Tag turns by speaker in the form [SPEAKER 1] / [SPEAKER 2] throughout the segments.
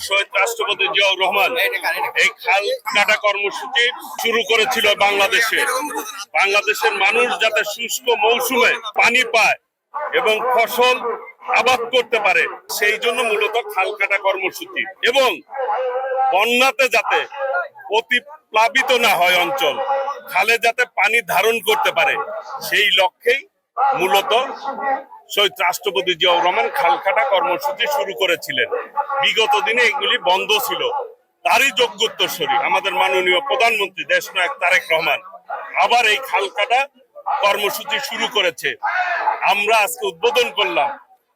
[SPEAKER 1] শহীদ রাষ্ট্রপতি জিয়াউর রহমান এই খাল কাটা কর্মসূচি শুরু করেছিল বাংলাদেশে। বাংলাদেশের মানুষ যাতে শুষ্ক মৌসুমে পানি পায় এবং ফসল আবাদ করতে পারে, সেই জন্য মূলত খাল কাটা কর্মসূচি, এবং বন্যাতে যাতে অতি প্লাবিত না হয় অঞ্চল, খালে যাতে পানি ধারণ করতে পারে, সেই লক্ষ্যেই মূলত শহীদ রাষ্ট্রপতি জিয়াউর রহমান খাল কাটা কর্মসূচি শুরু করেছিলেন। বিগত দিনে এগুলি বন্ধ ছিল। তারই যোগ্যোত্তরসূরি আমাদের মাননীয় প্রধানমন্ত্রী দেশনায়ক তারেক রহমান আবার এই খাল কাটা কর্মসূচি শুরু করেছে। আমরা আজকে উদ্বোধন করলাম,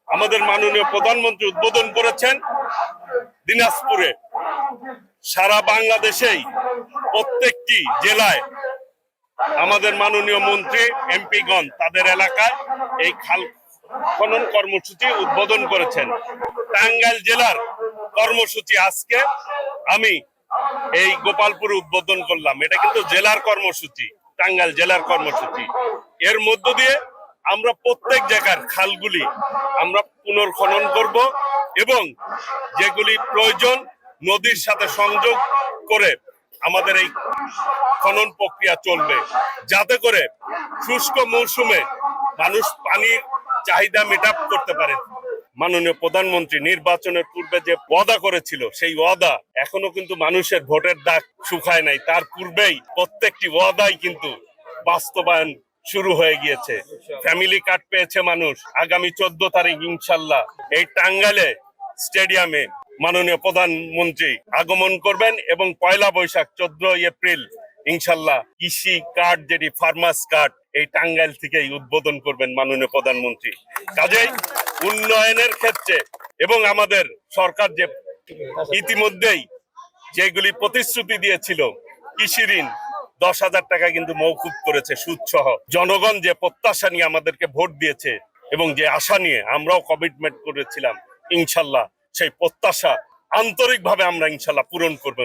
[SPEAKER 1] আমাদের মাননীয় প্রধানমন্ত্রী উদ্বোধন করেছেন দিনাজপুরে। সারা বাংলাদেশেই প্রত্যেকটি জেলায় আমাদের মাননীয় মন্ত্রী এমপিগণ তাদের এলাকায় এই খাল খনন কর্মসূচি উদ্বোধন করেছেন। টাঙ্গাইল জেলার কর্মসূচি আজকে আমি এই গোপালপুরে উদ্বোধন করলাম। এটা কিন্তু জেলার কর্মসূচি, টাঙ্গাইল জেলার কর্মসূচি। এর মধ্য দিয়ে আমরা প্রত্যেক জায়গার খালগুলি আমরা পুনর্খনন করব এবং যেগুলি প্রয়োজন নদীর সাথে সংযোগ করে আমাদের এই খনন প্রক্রিয়া চলবে, যাতে করে শুষ্ক মৌসুমে মানুষ পানির চাহিদা মিটআপ করতে পারে। মাননীয় প্রধানমন্ত্রী নির্বাচনের পূর্বে যে ওয়াদা করেছিল, সেই ওয়াদা এখনো কিন্তু মানুষের ভোটের দাগ শুকায় নাই। তার পূর্বেই প্রত্যেকটি ওয়াদাই কিন্তু বাস্তবায়ন শুরু হয়ে গিয়েছে। ফ্যামিলি কার্ড পেয়েছে মানুষ। আগামী 14 তারিখ ইনশাল্লাহ এই টাঙ্গাইলে স্টেডিয়ামে মাননীয় প্রধানমন্ত্রী আগমন করবেন এবং 1 বৈশাখ 14 এপ্রিল ইনশাল্লাহ কৃষি কার্ড, যেটি ফার্মার্স কার্ড, এই টাঙ্গাইল থেকেই উদ্বোধন করবেন মাননীয় প্রধানমন্ত্রী। কাজেই উন্নয়নের ক্ষেত্রে এবং আমাদের সরকার যে ইতিমধ্যেই যেগুলি প্রতিশ্রুতি দিয়েছিল, কৃষি ঋণ 10,000 টাকা কিন্তু মওকুফ করেছে সুদ সহ। জনগণ যে প্রত্যাশা নিয়ে আমাদেরকে ভোট দিয়েছে এবং যে আশা নিয়ে আমরাও কমিটমেন্ট করেছিলাম, ইনশাল্লাহ সেই প্রত্যাশা আন্তরিকভাবে আমরা ইনশাল্লাহ পূরণ করব।